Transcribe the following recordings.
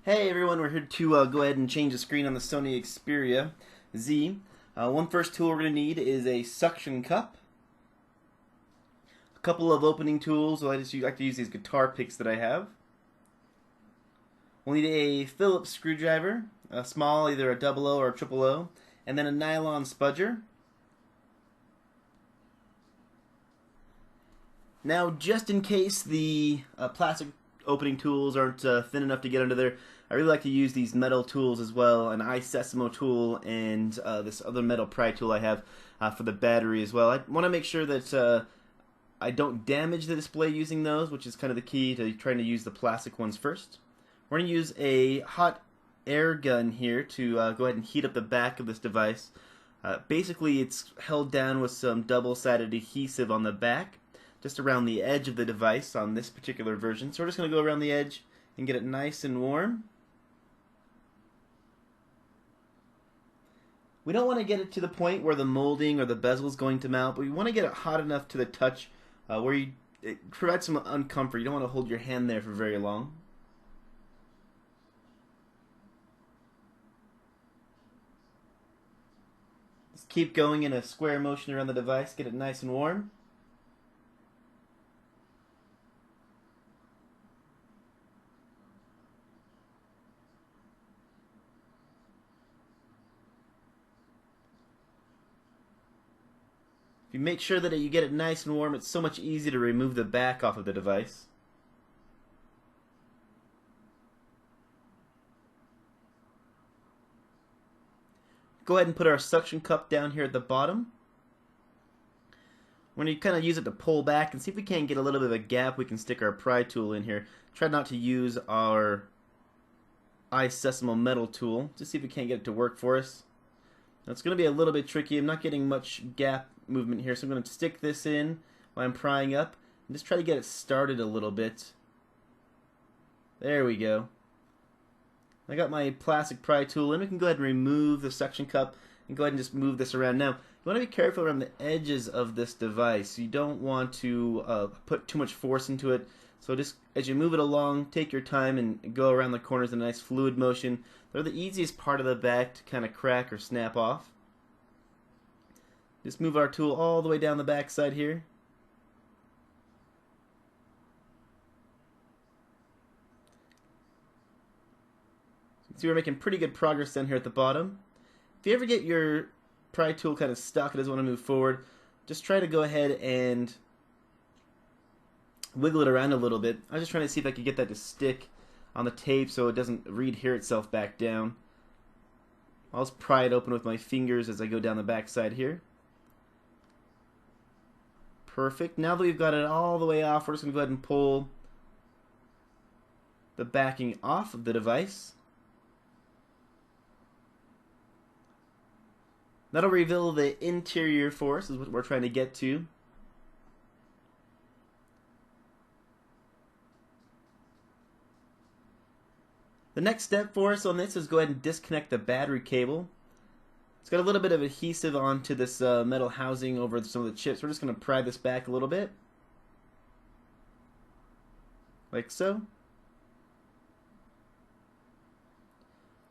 Hey everyone, we're here to go ahead and change the screen on the Sony Xperia Z. One first tool we're going to need is a suction cup. A couple of opening tools. I like to use these guitar picks that I have. We'll need a Phillips screwdriver, a small, either a double O or a triple O, and then a nylon spudger. Now, just in case the plastic opening tools aren't thin enough to get under there, I really like to use these metal tools as well, an iSesamo tool and this other metal pry tool I have for the battery as well. I want to make sure that I don't damage the display using those, which is kind of the key to trying to use the plastic ones first. We're going to use a hot air gun here to go ahead and heat up the back of this device. Basically, it's held down with some double-sided adhesive on the back, just around the edge of the device on this particular version. So we're just going to go around the edge and get it nice and warm. We don't want to get it to the point where the molding or the bezel is going to melt, but we want to get it hot enough to the touch where it provides some uncomfort. You don't want to hold your hand there for very long. Just keep going in a square motion around the device, get it nice and warm. If you make sure that you get it nice and warm, it's so much easier to remove the back off of the device. Go ahead and put our suction cup down here at the bottom. We're going to kind of use it to pull back and see if we can't get a little bit of a gap. We can stick our pry tool in here. Try not to use our iSesamo metal tool. Just see if we can't get it to work for us. Now, it's going to be a little bit tricky. I'm not getting much gap movement here, so I'm going to stick this in while I'm prying up and just try to get it started a little bit. There we go. I got my plastic pry tool in. We can go ahead and remove the suction cup and go ahead and just move this around. Now, you want to be careful around the edges of this device. You don't want to put too much force into it. So just as you move it along, take your time and go around the corners in a nice fluid motion. They're the easiest part of the back to kind of crack or snap off. Just move our tool all the way down the back side here. See, we're making pretty good progress down here at the bottom. If you ever get your pry tool kind of stuck, it doesn't want to move forward, just try to go ahead and wiggle it around a little bit. I was just trying to see if I could get that to stick on the tape so it doesn't readhere itself back down. I'll just pry it open with my fingers as I go down the back side here. Perfect. Now that we've got it all the way off, we're just going to go ahead and pull the backing off of the device. That'll reveal the interior for us, is what we're trying to get to. The next step for us on this is go ahead and disconnect the battery cable. It's got a little bit of adhesive onto this metal housing over some of the chips. We're just going to pry this back a little bit. Like so.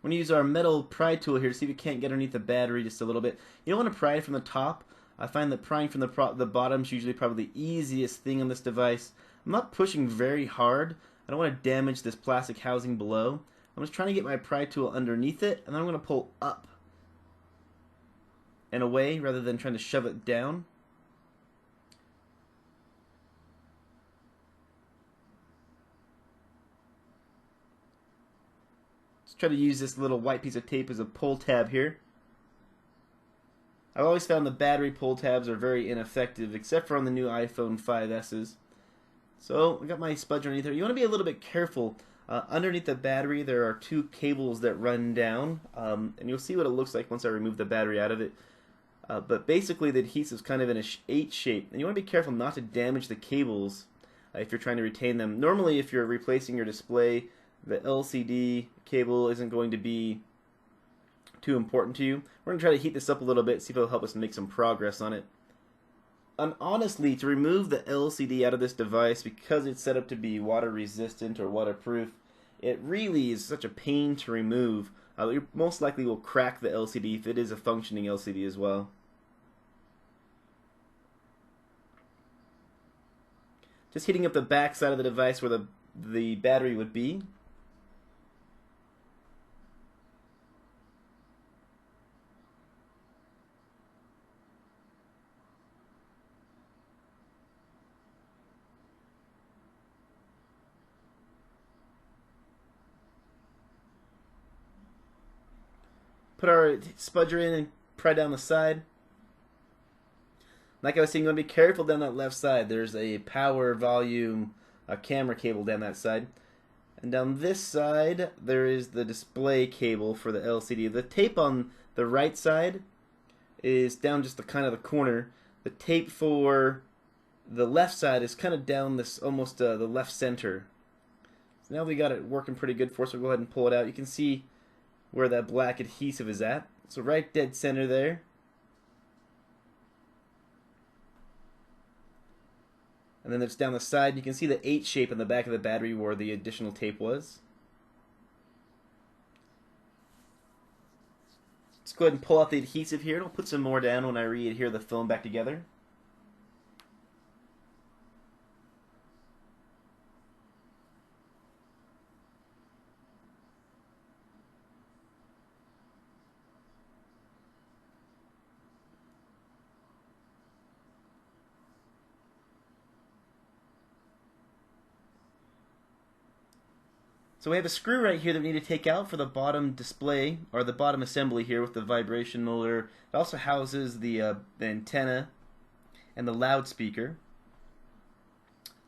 We're going to use our metal pry tool here to see if we can't get underneath the battery just a little bit. You don't want to pry it from the top. I find that prying from the bottom is usually probably the easiest thing on this device. I'm not pushing very hard. I don't want to damage this plastic housing below. I'm just trying to get my pry tool underneath it, and then I'm going to pull up and away rather than trying to shove it down. Let's try to use this little white piece of tape as a pull tab here. I've always found the battery pull tabs are very ineffective, except for on the new iPhone 5S's. So I got my spudger underneath there. You want to be a little bit careful. Underneath the battery there are two cables that run down, and you'll see what it looks like once I remove the battery out of it. But basically the adhesive is kind of in a H shape, and you want to be careful not to damage the cables if you're trying to retain them. Normally if you're replacing your display, the LCD cable isn't going to be too important to you. We're going to try to heat this up a little bit, see if it'll help us make some progress on it. And honestly, to remove the LCD out of this device, because it's set up to be water resistant or waterproof, it really is such a pain to remove. You most likely will crack the LCD if it is a functioning LCD as well. Just heating up the back side of the device where the battery would be. Put our spudger in and pry down the side. Like I was saying, you want to be careful down that left side. There's a power volume camera cable down that side. And down this side, there is the display cable for the LCD. The tape on the right side is down just the kind of the corner. The tape for the left side is kind of down this almost the left center. So now we got it working pretty good for us. We'll go ahead and pull it out. You can see where that black adhesive is at. So right dead center there. And then it's down the side. You can see the H shape in the back of the battery where the additional tape was. Let's go ahead and pull out the adhesive here. And I'll put some more down when I re-adhere the film back together. So we have a screw right here that we need to take out for the bottom display, or the bottom assembly here with the vibration motor. It also houses the antenna and the loudspeaker.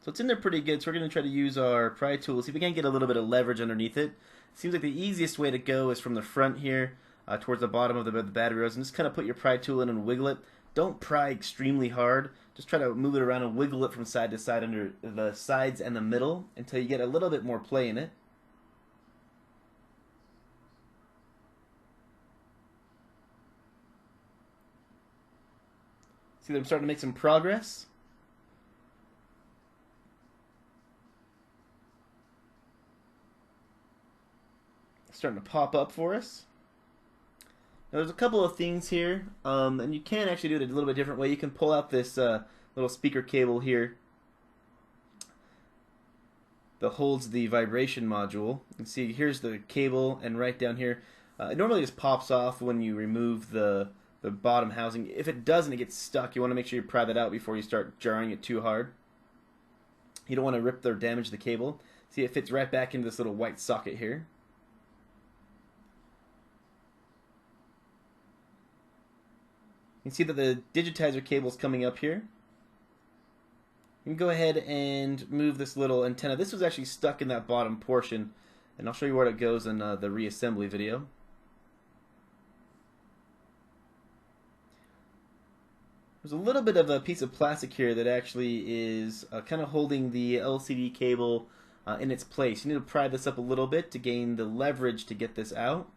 So it's in there pretty good, so we're going to try to use our pry tool, see if we can get a little bit of leverage underneath it. Seems like the easiest way to go is from the front here towards the bottom of the battery rows, and just kind of put your pry tool in and wiggle it. Don't pry extremely hard. Just try to move it around and wiggle it from side to side under the sides and the middle until you get a little bit more play in it. See that I'm starting to make some progress? It's starting to pop up for us. Now there's a couple of things here, and you can actually do it a little bit different way. You can pull out this little speaker cable here that holds the vibration module. You can see here's the cable, and right down here, it normally just pops off when you remove the bottom housing. If it doesn't, it gets stuck. You want to make sure you pry that out before you start jarring it too hard. You don't want to rip or damage the cable. See, it fits right back into this little white socket here. You can see that the digitizer cable is coming up here. You can go ahead and move this little antenna. This was actually stuck in that bottom portion, and I'll show you where it goes in the reassembly video. There's a little bit of a piece of plastic here that actually is kind of holding the LCD cable in its place. You need to pry this up a little bit to gain the leverage to get this out.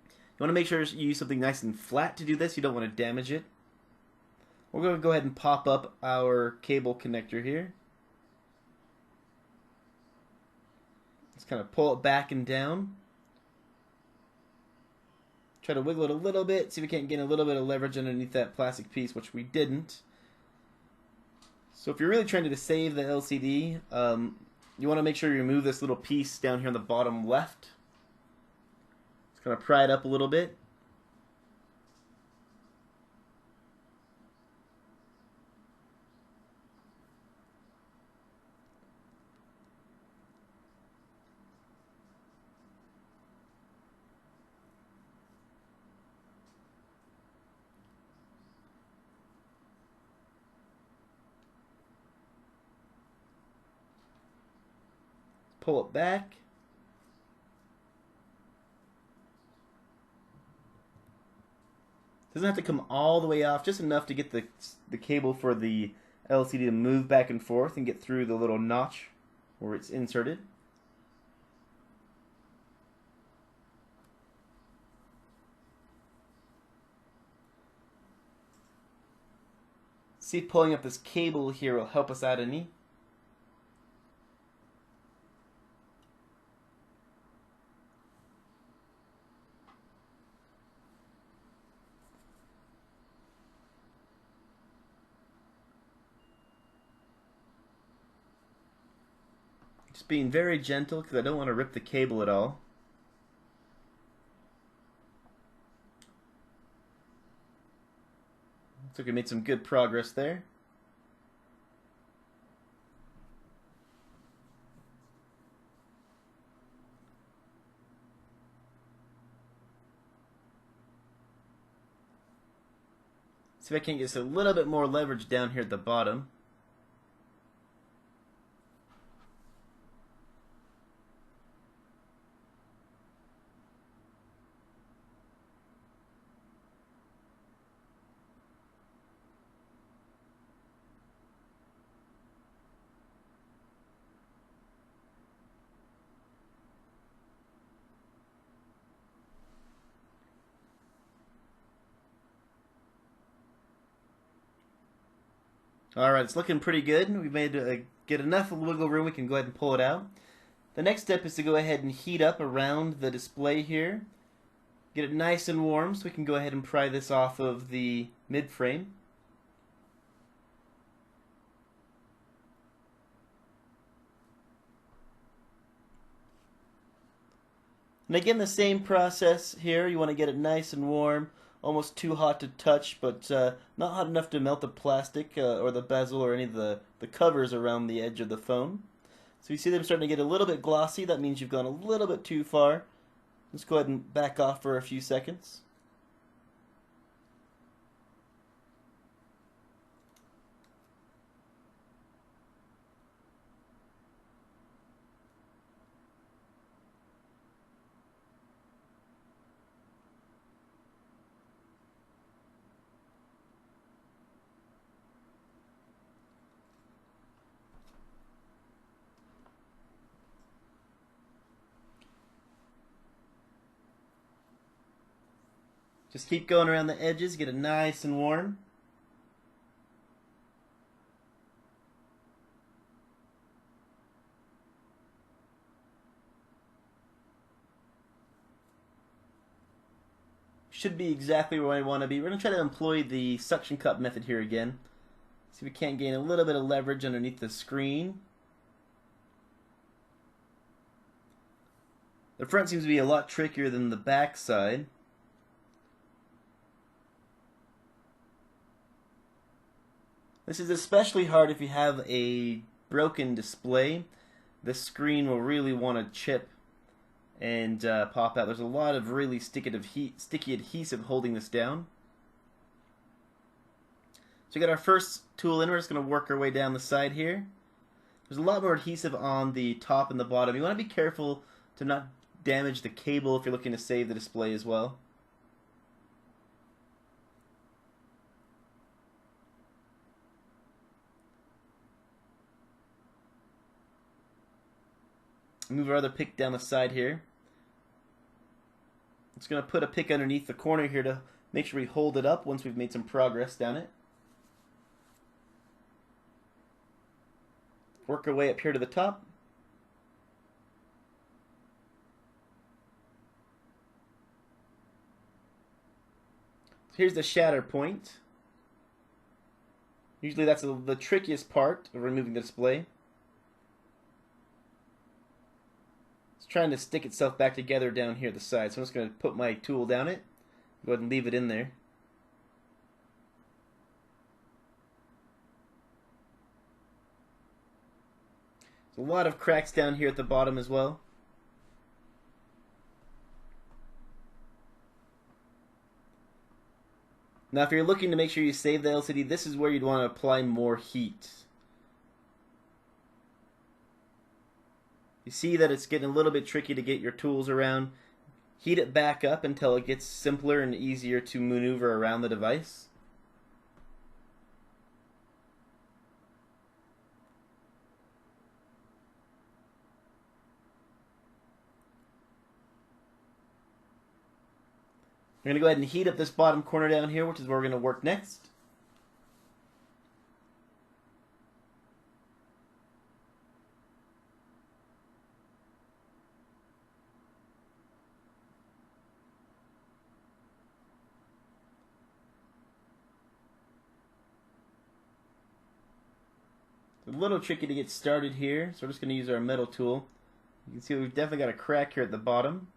You want to make sure you use something nice and flat to do this. You don't want to damage it. We're going to go ahead and pop up our cable connector here. Let's kind of pull it back and down. Try to wiggle it a little bit, see if we can't gain a little bit of leverage underneath that plastic piece, which we didn't. So if you're really trying to save the LCD, you want to make sure you remove this little piece down here on the bottom left. Just kind of pry it up a little bit. Pull it back. Doesn't have to come all the way off, just enough to get the cable for the LCD to move back and forth and get through the little notch where it's inserted. See if pulling up this cable here will help us out any. Just being very gentle because I don't want to rip the cable at all. Looks like we made some good progress there. See if I can get just a little bit more leverage down here at the bottom. Alright, it's looking pretty good. We've made get enough wiggle room, we can go ahead and pull it out. The next step is to go ahead and heat up around the display here. Get it nice and warm so we can go ahead and pry this off of the mid-frame. And again, the same process here. You want to get it nice and warm. Almost too hot to touch, but not hot enough to melt the plastic or the bezel or any of the covers around the edge of the phone. So you see them starting to get a little bit glossy. That means you've gone a little bit too far. Let's go ahead and back off for a few seconds. Just keep going around the edges, get it nice and warm. Should be exactly where I want to be. We're going to try to employ the suction cup method here again. See if we can't gain a little bit of leverage underneath the screen. The front seems to be a lot trickier than the back side. This is especially hard if you have a broken display. The screen will really want to chip and pop out. There's a lot of really sticky adhesive holding this down. So we got our first tool in. We're just going to work our way down the side here. There's a lot more adhesive on the top and the bottom. You want to be careful to not damage the cable if you're looking to save the display as well. Move our other pick down the side here. It's going to put a pick underneath the corner here to make sure we hold it up once we've made some progress down it. Work our way up here to the top. So here's the shatter point. Usually that's the trickiest part of removing the display. Trying to stick itself back together down here at the side. So I'm just going to put my tool down it. Go ahead and leave it in there. There's a lot of cracks down here at the bottom as well. Now if you're looking to make sure you save the LCD, this is where you'd want to apply more heat. You see that it's getting a little bit tricky to get your tools around. Heat it back up until it gets simpler and easier to maneuver around the device. We're going to go ahead and heat up this bottom corner down here, which is where we're going to work next. A little tricky to get started here, so we're just going to use our metal tool. You can see we've definitely got a crack here at the bottom.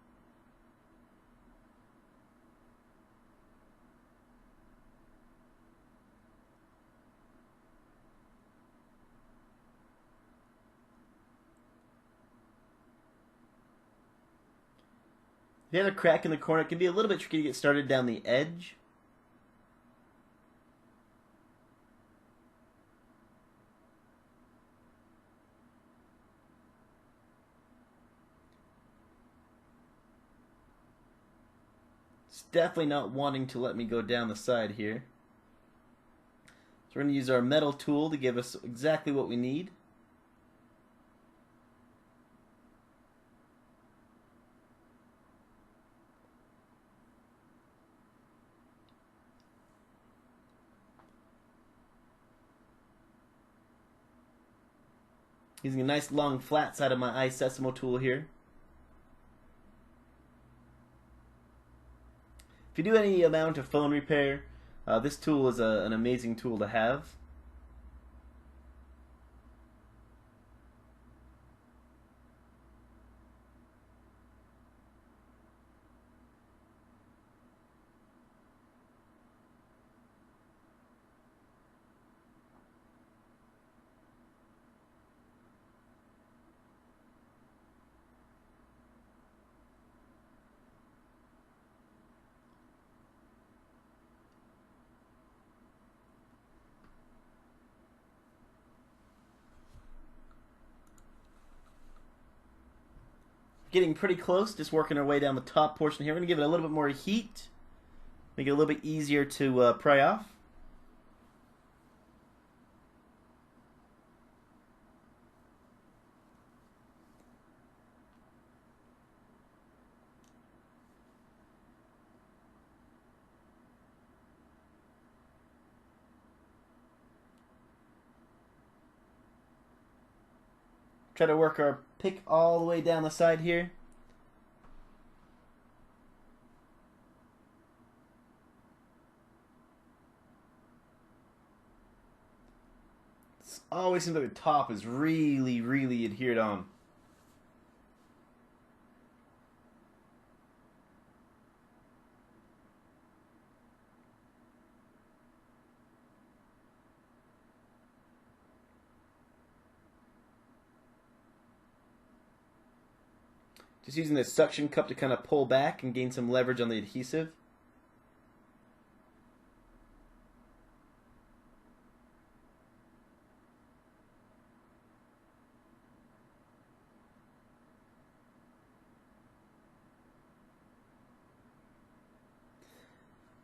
The other crack in the corner, it can be a little bit tricky to get started down the edge. It's definitely not wanting to let me go down the side here. So we're going to use our metal tool to give us exactly what we need. Using a nice long flat side of my Disassembly tool here. If you do any amount of phone repair, this tool is an amazing tool to have. Getting pretty close, just working our way down the top portion here. We're going to give it a little bit more heat, make it a little bit easier to pry off. Try to work our pick all the way down the side here. It always seems like the top is really adhered on. Just using this suction cup to kind of pull back and gain some leverage on the adhesive.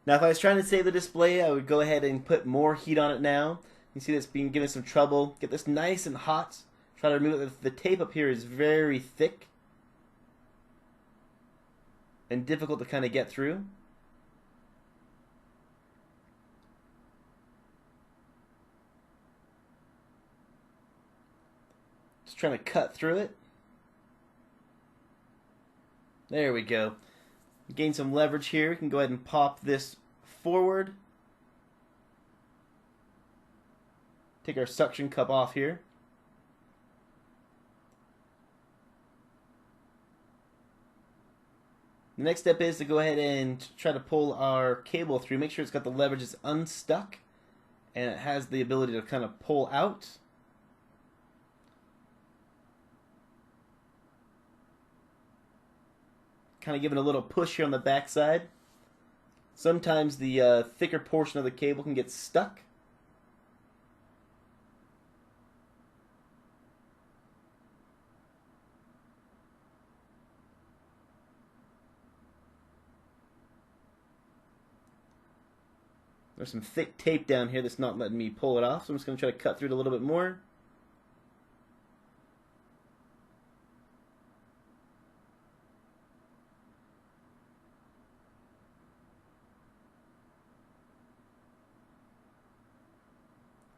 Now if I was trying to save the display, I would go ahead and put more heat on it now. You see this being given some trouble. Get this nice and hot. Try to remove it. The tape up here is very thick and difficult to kind of get through. Just trying to cut through it. There we go. Gain some leverage here. We can go ahead and pop this forward. Take our suction cup off here. The next step is to go ahead and try to pull our cable through. Make sure it's got the leverage is unstuck and it has the ability to kind of pull out. Kind of giving a little push here on the back side. Sometimes the thicker portion of the cable can get stuck. There's some thick tape down here that's not letting me pull it off, so I'm just going to try to cut through it a little bit more.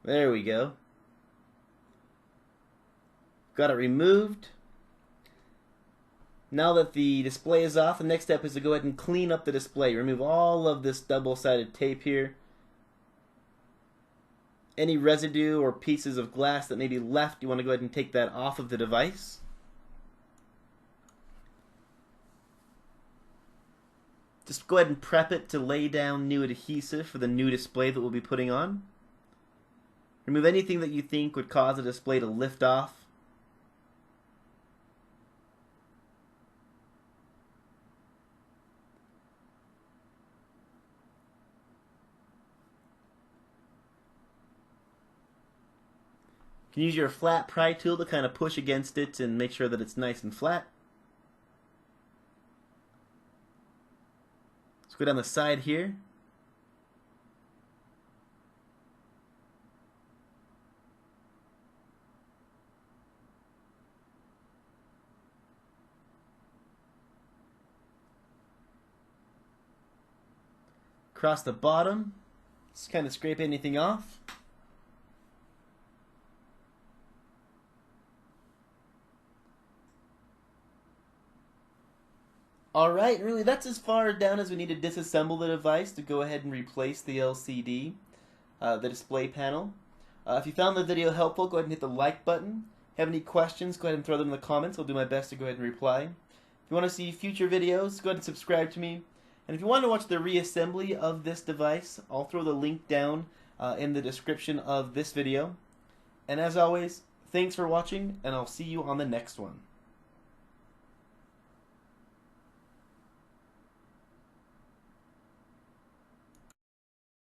There we go. Got it removed. Now that the display is off, the next step is to go ahead and clean up the display. Remove all of this double-sided tape here. Any residue or pieces of glass that may be left, you want to go ahead and take that off of the device. Just go ahead and prep it to lay down new adhesive for the new display that we'll be putting on. Remove anything that you think would cause the display to lift off. You can use your flat pry tool to kind of push against it and make sure that it's nice and flat. Let's go down the side here. Across the bottom, just kind of scrape anything off. Alright, really that's as far down as we need to disassemble the device to go ahead and replace the LCD, the display panel. If you found the video helpful, go ahead and hit the like button. Have any questions, go ahead and throw them in the comments. I'll do my best to go ahead and reply. If you want to see future videos, go ahead and subscribe to me. And if you want to watch the reassembly of this device, I'll throw the link down in the description of this video. And as always, thanks for watching, and I'll see you on the next one.